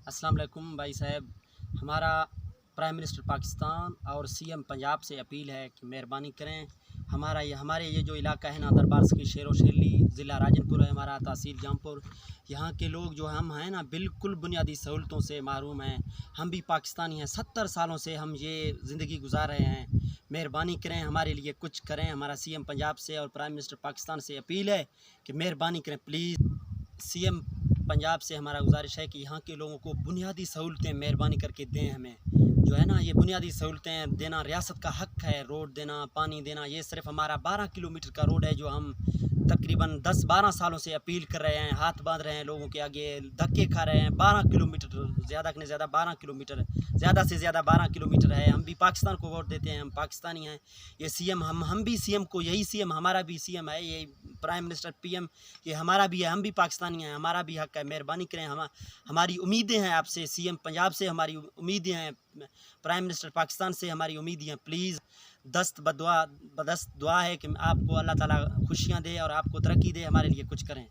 अस्सलाम वालेकुम भाई साहब। हमारा प्राइम मिनिस्टर पाकिस्तान और सीएम पंजाब से अपील है कि मेहरबानी करें, हमारे ये जो इलाका है ना, दरबार की शेर व शेरली, ज़िला राजनपुर है हमारा, तहसील जामपुर। यहाँ के लोग जो हम हैं ना, बिल्कुल बुनियादी सहूलतों से महरूम हैं। हम भी पाकिस्तानी हैं, 70 सालों से हम ये ज़िंदगी गुजार रहे हैं। मेहरबानी करें, हमारे लिए कुछ करें। हमारा सीएम पंजाब से और प्राइम मिनिस्टर पाकिस्तान से अपील है कि मेहरबानी करें प्लीज़। सीएम पंजाब से हमारा गुजारिश है कि यहाँ के लोगों को बुनियादी सहूलतें मेहरबानी करके दें। हमें जो है ना, ये बुनियादी सहूलतें देना रियासत का हक है। रोड देना, पानी देना, ये सिर्फ हमारा 12 किलोमीटर का रोड है जो हम तकरीबन 10-12 सालों से अपील कर रहे हैं, हाथ बांध रहे हैं, लोगों के आगे धक्के खा रहे हैं। 12 किलोमीटर, ज़्यादा से ज़्यादा 12 किलोमीटर, ज़्यादा से ज़्यादा 12 किलोमीटर है। हम भी पाकिस्तान को वोट देते हैं, हम पाकिस्तानी हैं। ये सीएम, हम भी सीएम को, यही सीएम हमारा भी सीएम है, ये प्राइम मिनिस्टर पीएम ये हमारा भी है। हम भी पाकिस्तानी हैं, हमारा भी हक है। मेहरबानी करें, हमारी उम्मीदें हैं आपसे। सीएम पंजाब से हमारी उम्मीदें हैं, प्राइम मिनिस्टर पाकिस्तान से हमारी उम्मीदें हैं। प्लीज़ दस्त बदुआ है कि आपको अल्लाह ताला खुशियाँ दे और आपको तरक्की दे, हमारे लिए कुछ करें।